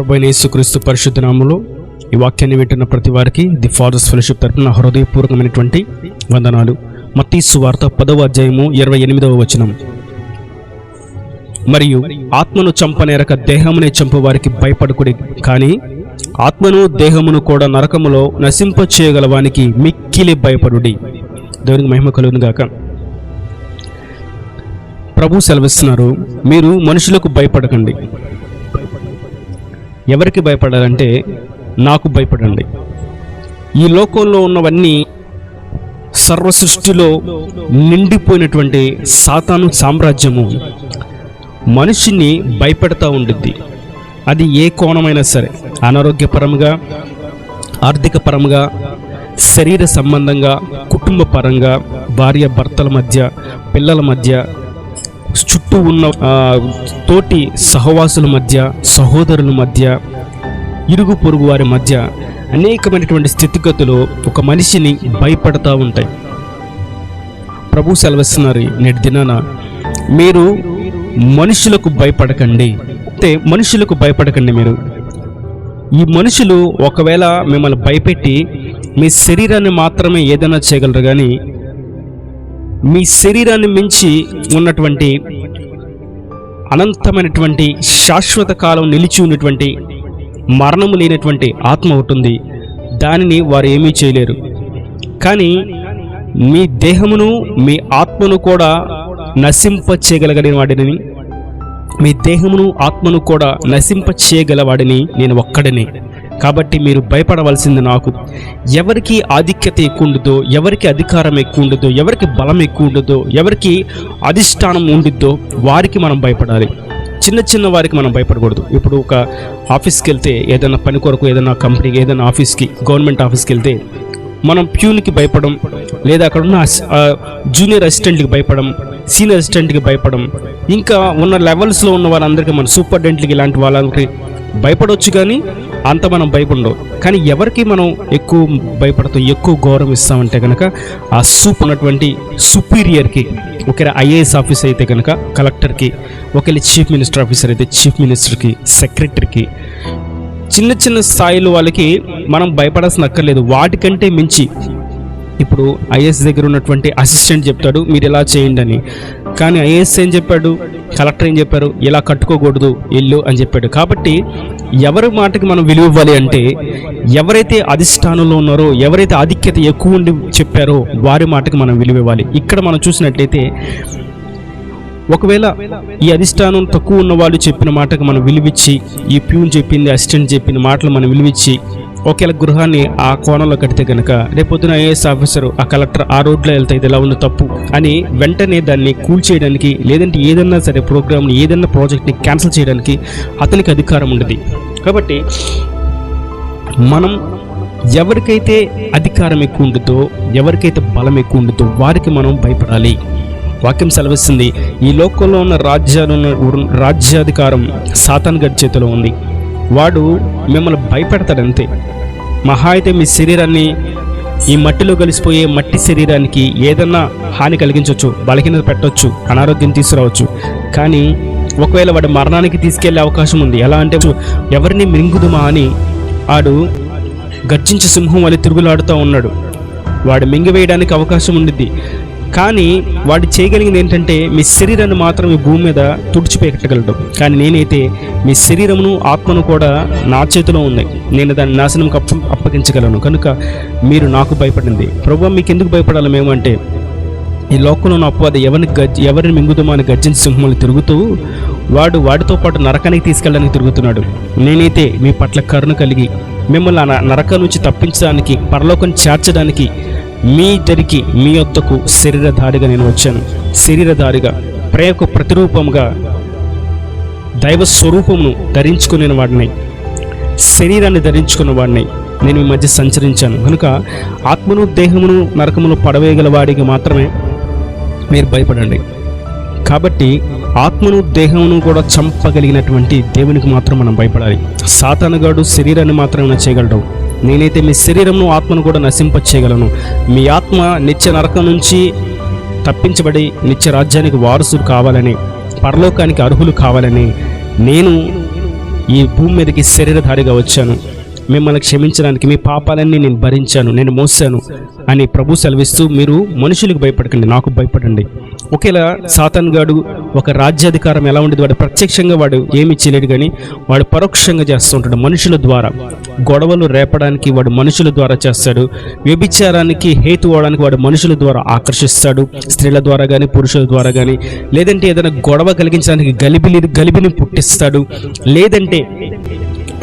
ప్రభువైన యేసుక్రీస్తు పరిశుద్ధ నామములో ఈ వాక్యాన్ని వింటున్న ప్రతి వారికి ది ఫాదర్స్ ఫెలోషిప్ తరపున హృదయపూర్వకమైనటువంటి వందనాలు. మత్తయి సువార్త 10వ అధ్యాయము 28వ వచనం. మరియు ఆత్మను చంపనేరక దేహమునే చంపు వారికి భయపడకుడి, కానీ ఆత్మను దేహమును కూడా నరకములో నశింపచేయగల వానికి మిక్కిలి భయపడుడి. దేవునికి మహిమ కలుగును గాక. ప్రభు సెలవిస్తున్నారు, మీరు మనుషులకు భయపడకండి. ఎవరికి భయపడాలంటే నాకు భయపడండి. ఈ లోకంలో ఉన్నవన్నీ సర్వ సృష్టిలో నిండిపోయినటువంటి సాతాను సామ్రాజ్యము మనిషిని భయపెడతా ఉండిద్ది. అది ఏ కోణమైనా సరే, అనారోగ్యపరంగా, ఆర్థిక పరంగా, శరీర సంబంధంగా, కుటుంబ పరంగా, భార్య భర్తల మధ్య, పిల్లల మధ్య, చుట్టూ ఉన్న తోటి సహవాసుల మధ్య, సహోదరుల మధ్య, ఇరుగు పొరుగు వారి మధ్య అనేకమైనటువంటి స్థితిగతులు ఒక మనిషిని భయపడతా ఉంటాయి. ప్రభు సెలవిస్తున్నారు, నేటి దినాన మీరు మనుషులకు భయపడకండి. అంటే మనుషులకు భయపడకండి. మీరు ఈ మనుషులు ఒకవేళ మిమ్మల్ని భయపెట్టి మీ శరీరాన్ని మాత్రమే ఏదైనా చేయగలరు, కానీ మీ శరీరాన్ని మించి ఉన్నటువంటి అనంతమైనటువంటి శాశ్వత కాలం నిలిచి ఉన్నటువంటి మరణము లేనటువంటి ఆత్మ ఉంటుంది. దానిని వారు ఏమీ చేయలేరు. కానీ మీ దేహమును మీ ఆత్మను కూడా నశింప చేయగలిగిన వాడిని, మీ దేహమును ఆత్మను కూడా నశింప చేయగలవాడిని నేను ఒక్కడిని. కాబట్టి మీరు భయపడవలసింది నాకు. ఎవరికి ఆధిక్యత ఎక్కువ ఉండదో, ఎవరికి అధికారం ఎక్కువ ఉండదో, ఎవరికి బలం ఎక్కువ ఉండదో, ఎవరికి అధిష్టానం ఉండిద్దో వారికి మనం భయపడాలి. చిన్న చిన్న వారికి మనం భయపడకూడదు. ఇప్పుడు ఒక ఆఫీస్కి వెళ్తే, ఏదైనా పని కొరకు, ఏదైనా కంపెనీకి, ఏదైనా ఆఫీస్కి, గవర్నమెంట్ ఆఫీస్కి వెళ్తే మనం ప్యూన్కి భయపడం, లేదా అక్కడ ఉన్న జూనియర్ అసిస్టెంట్కి భయపడం, సీనియర్ అసిస్టెంట్కి భయపడం, ఇంకా ఉన్న లెవెల్స్లో ఉన్న వాళ్ళందరికీ, మన సూపరింటెండెంట్కి, ఇలాంటి వాళ్ళకి భయపడవచ్చు. కానీ అంత మనం భయపడవు. కానీ ఎవరికి మనం ఎక్కువ భయపడతాం, ఎక్కువ గౌరవం ఇస్తామంటే కనుక ఆ ఉన్నటువంటి సుపీరియర్కి. ఒకవేళ ఐఏఎస్ ఆఫీసర్ అయితే కనుక కలెక్టర్కి, ఒకవేళ చీఫ్ మినిస్టర్ ఆఫీసర్ అయితే చీఫ్ మినిస్టర్కి, సెక్రటరీకి, చిన్న చిన్న స్థాయిలో వాళ్ళకి మనం భయపడాల్సిన అక్కర్లేదు. వాటికంటే మించి ఇప్పుడు ఐఏఎస్ దగ్గర ఉన్నటువంటి అసిస్టెంట్ చెప్తాడు, మీరు ఇలా చేయండి అని. కానీ ఐఏఎస్ ఏం చెప్పాడు, కలెక్టర్ ఏం చెప్పారు, ఇలా కట్టుకోకూడదు ఇల్లు అని చెప్పాడు. కాబట్టి ఎవరి మాటకి మనం విలువ ఇవ్వాలి అంటే, ఎవరైతే అధిష్టానంలో ఉన్నారో, ఎవరైతే ఆధిక్యత ఎక్కువ ఉండి చెప్పారో వారి మాటకి మనం విలువ ఇవ్వాలి. ఇక్కడ మనం చూసినట్లయితే ఒకవేళ ఈ అధిష్టానం తక్కువ ఉన్న వాళ్ళు చెప్పిన మాటకు మనం విలువిచ్చి, ఈ ప్యూన్ చెప్పింది, అసిస్టెంట్ చెప్పిన మాటలు మనం విలువిచ్చి ఒకవేళ గృహాన్ని ఆ కోణంలో కడితే కనుక రేపొద్దున ఐఏఎస్ ఆఫీసరు, ఆ కలెక్టర్ ఆ రోడ్లో వెళ్తే ఇది ఎలా ఉంది తప్పు అని వెంటనే దాన్ని కూల్చేయడానికి, లేదంటే ఏదన్నా సరే ప్రోగ్రామ్ని, ఏదన్నా ప్రాజెక్ట్ని క్యాన్సిల్ చేయడానికి అతనికి అధికారం ఉండదు. కాబట్టి మనం ఎవరికైతే అధికారం ఎక్కువ ఉంటుందో, ఎవరికైతే బలం ఎక్కువ ఉంటుందో వారికి మనం భయపడాలి. వాక్యం సెలవిస్తుంది, ఈ లోకంలో ఉన్న రాజ్యాధికారం సాతాను గడి చేతిలో ఉంది. వాడు మిమ్మల్ని భయపెడతాడంతే. మహా అయితే మీ శరీరాన్ని, ఈ మట్టిలో కలిసిపోయే మట్టి శరీరానికి ఏదన్నా హాని కలిగించవచ్చు, బలహీనత పెట్టవచ్చు, అనారోగ్యం తీసుకురావచ్చు. కానీ ఒకవేళ వాడు మరణానికి తీసుకెళ్లే అవకాశం ఉంది. ఎలా అంటే, ఎవరిని మింగుదుమా అని వాడు గర్జించే సింహం వలె తిరుగులాడుతూ ఉన్నాడు. వాడు మింగివేయడానికి అవకాశం ఉండిద్ది. కానీ వాడు చేయగలిగింది ఏంటంటే, మీ శరీరాన్ని మాత్రం ఈ భూమి మీద తుడిచిపెట్టగలడు. కానీ నేనైతే మీ శరీరమును ఆత్మను కూడా నా చేతిలో ఉన్నాయి, నేను దాన్ని నాశనంకి అప్పగించగలను. కనుక మీరు నాకు భయపడింది. ప్రభువా, మీకు ఎందుకు భయపడాలి మేము అంటే, ఈ లోకంలో ఉన్న అపవాది ఎవరిని మింగుదామో అని గర్జించి సింహములు తిరుగుతూ వాడితో పాటు నరకానికి తీసుకెళ్ళడానికి తిరుగుతున్నాడు. నేనైతే మీ పట్ల కరుణ కలిగి మిమ్మల్ని నరకం నుంచి తప్పించడానికి, పరలోకం చేర్చడానికి మీ దగ్గరికి, మీ వద్దకు శరీరధారిగా నేను వచ్చాను. శరీరధారిగా, ప్రేమకు ప్రతిరూపంగా, దైవ స్వరూపమును ధరించుకునే వాడిని, శరీరాన్ని ధరించుకున్న వాడిని నేను మీ మధ్య సంచరించాను. కనుక ఆత్మను దేహమును నరకమును పడవేయగల వాడికి మాత్రమే మీరు భయపడండి. కాబట్టి ఆత్మను దేహమును కూడా చంపగలిగినటువంటి దేవునికి మాత్రం మనం భయపడాలి. సాతానుగాడు శరీరాన్ని మాత్రమే చేయగలడు. నేనైతే మీ శరీరమును ఆత్మను కూడా నశింపచేయగలను. మీ ఆత్మ నిత్య నరకం నుంచి తప్పించబడి నిత్య రాజ్యానికి వారసులు కావాలని, పరలోకానికి అర్హులు కావాలని నేను ఈ భూమి మీదకి శరీరధారిగా వచ్చాను, మిమ్మల్ని క్షమించడానికి, మీ పాపాలన్నీ నేను భరించాను, నేను మోసాను అని ప్రభు సెలవిస్తూ, మీరు మనుషులకు భయపడకండి, నాకు భయపడండి. ఒకేలా సాతాన్ గాడు ఒక రాజ్యాధికారం ఎలా ఉండేది, వాడు ప్రత్యక్షంగా వాడు ఏమి చేయలేడు, కానీ వాడు పరోక్షంగా చేస్తుంటాడు. మనుషుల ద్వారా గొడవలు రేపడానికి వాడు మనుషుల ద్వారా చేస్తాడు. వ్యభిచారానికి హేతు అవడానికి వాడు మనుషుల ద్వారా ఆకర్షిస్తాడు, స్త్రీల ద్వారా కానీ పురుషుల ద్వారా కానీ. లేదంటే ఏదైనా గొడవ కలిగించడానికి గలిబిని పుట్టిస్తాడు. లేదంటే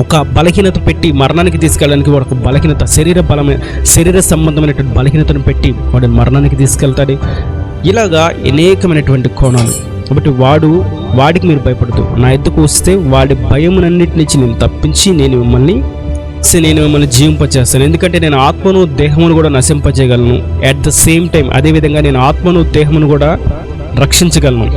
ఒక బలహీనత పెట్టి మరణానికి తీసుకెళ్ళడానికి వాడు ఒక బలహీనత, శరీర సంబంధమైనటువంటి బలహీనతను పెట్టి వాడు మరణానికి తీసుకెళ్తాడు. ఇలాగా అనేకమైనటువంటి కోణాలు. కాబట్టి వాడికి మీరు భయపడుతూ నా ఎద్దుకు వస్తే వాడి భయమునన్నిటి నుంచి నేను తప్పించి నేను మిమ్మల్ని జీవింపచేస్తాను. ఎందుకంటే నేను ఆత్మను దేహమును కూడా నశింపచేయగలను. అట్ ద సేమ్ టైం అదేవిధంగా నేను ఆత్మను దేహమును కూడా రక్షించగలను.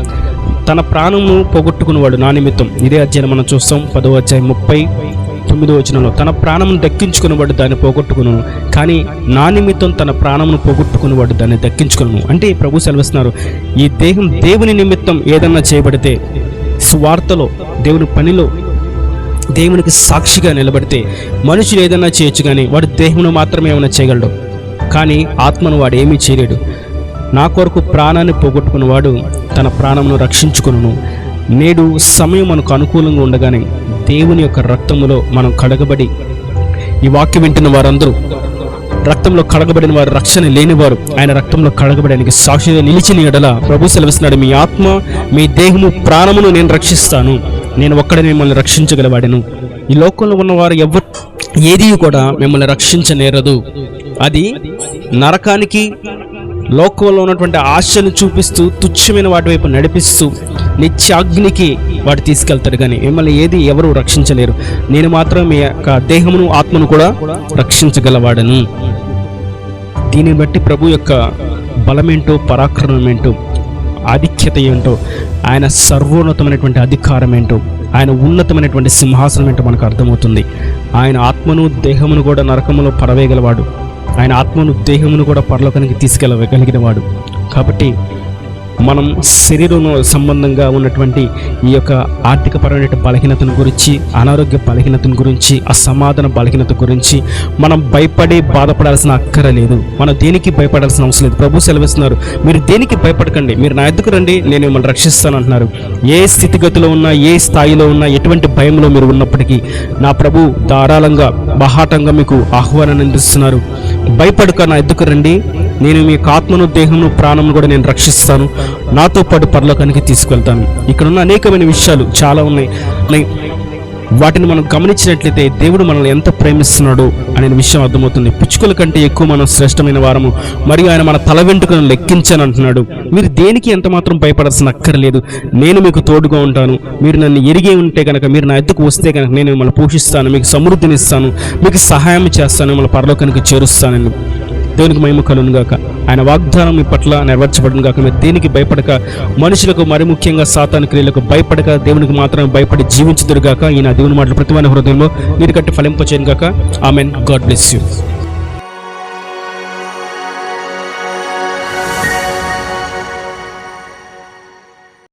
తన ప్రాణమును పోగొట్టుకునేవాడు నా నిమిత్తం, ఇదే అధ్యాయం మనం చూస్తాం 10వ అధ్యాయం 39వ వచనంలో, తన ప్రాణమును దక్కించుకునేవాడు దాన్ని పోగొట్టుకును, కానీ నా నిమిత్తం తన ప్రాణమును పోగొట్టుకునేవాడు దాన్ని దక్కించుకును. అంటే ప్రభు సెలవిస్తున్నారు, ఈ దేహం దేవుని నిమిత్తం ఏదన్నా చేయబడితే, స్వార్థలో దేవుని పనిలో దేవునికి సాక్షిగా నిలబడితే మనుషులు ఏదన్నా చేయొచ్చు, కానీ వాడు దేహమును మాత్రమే ఏమైనా చేయగలడు, కానీ ఆత్మను వాడు ఏమీ చేయలేడు. నా కొరకు ప్రాణాన్ని పోగొట్టుకున్నవాడు తన ప్రాణమును రక్షించుకును. నేడు సమయం మనకు అనుకూలంగా ఉండగానే దేవుని యొక్క రక్తములో మనం కడగబడి, ఈ వాక్యం వింటున్న వారందరూ రక్తంలో కడగబడిన వారు, రక్షణ లేనివారు ఆయన రక్తంలో కడగబడడానికి సాక్షిగా నిలిచిన ఎడల ప్రభు సెలవిస్తున్నాడు, మీ ఆత్మ, మీ దేహము, ప్రాణమును నేను రక్షిస్తాను, నేను ఒక్కడే మిమ్మల్ని రక్షించగలవాడను. ఈ లోకంలో ఉన్నవారు ఎవరు ఏది కూడా మిమ్మల్ని రక్షించనేరదు. అది నరకానికి, లోకంలో ఉన్నటువంటి ఆశను చూపిస్తూ తుచ్చమైన వాటి వైపు నడిపిస్తూ నిత్యాగ్నికి వాడు తీసుకెళ్తాడు, కానీ మిమ్మల్ని ఎవరు రక్షించలేరు. నేను మాత్రం మీ యొక్క దేహమును, ఆత్మను కూడా రక్షించగలవాడను. దీనిని బట్టి ప్రభు యొక్క బలమేంటో, పరాక్రమం ఏంటో, ఆధిక్యత ఏంటో, ఆయన సర్వోన్నతమైనటువంటి అధికారం ఏంటో, ఆయన ఉన్నతమైనటువంటి సింహాసనం ఏంటో మనకు అర్థమవుతుంది. ఆయన ఆత్మను దేహమును కూడా నరకములో పడవేయగలవాడు. ఆయన ఆత్మను దేహమును కూడా పరలోకానికి తీసుకెళ్ళగలిగిన వాడు. కాబట్టి మనం శరీరం సంబంధంగా ఉన్నటువంటి ఈ యొక్క ఆర్థికపరమైన బలహీనతను గురించి, అనారోగ్య బలహీనతను గురించి, అసమాధాన బలహీనత గురించి మనం భయపడి బాధపడాల్సిన అక్కర లేదు. మనం దేనికి భయపడాల్సిన అవసరం లేదు. ప్రభు సెలవిస్తున్నారు, మీరు దేనికి భయపడకండి, మీరు నా ఎద్దుకు రండి, నేను మిమ్మల్ని రక్షిస్తాను అంటున్నారు. ఏ స్థితిగతిలో ఉన్నా, ఏ స్థాయిలో ఉన్నా, ఎటువంటి భయంలో మీరు ఉన్నప్పటికీ నా ప్రభు ధారాళంగా, బహాటంగా మీకు ఆహ్వానాన్ని అందిస్తున్నారు. భయపడక నా ఎద్దుకు రండి, నేను మీ ఆత్మను, దేహమును, ప్రాణమును కూడా నేను రక్షిస్తాను, నాతో పాటు పరలోకానికి తీసుకెళ్తాను. ఇక్కడ ఉన్న అనేకమైన విషయాలు చాలా ఉన్నాయి. వాటిని మనం గమనించినట్లయితే దేవుడు మనల్ని ఎంత ప్రేమిస్తున్నాడో అనే విషయం అర్థమవుతుంది. పిచ్చుకల కంటే ఎక్కువ మనం శ్రేష్టమైన వారము, మరియు ఆయన మన తల వెంట్రుకలను లెక్కించని అంటున్నాడు. మీరు దేనికి ఎంత మాత్రం భయపడాల్సిన అక్కర్లేదు. నేను మీకు తోడుగా ఉంటాను. మీరు నన్ను ఎరిగే ఉంటే కనుక, మీరు నా ఎద్దుకు వస్తే కనుక నేను మిమ్మల్ని పోషిస్తాను, మీకు సమృద్ధినిస్తాను, మీకు సహాయం చేస్తాను, మిమ్మల్ని పరలోకానికి చేరుస్తానని. దేవునికి మహిమ కలుగును గాక. ఆయన వాగ్దానం మీ పట్ల నెరవేర్చబడును గాక. మీరు దేనికి భయపడక, మనుషులకు, మరి ముఖ్యంగా సాతాను క్రియలకు భయపడక, దేవునికి మాత్రమే భయపడి జీవించుదురు గాక. ఈయన దేవుని మాటలు ప్రతి వాని హృదయంలో నీరు కట్టి ఫలింపచేయను గాక. ఆమెన్. God bless you.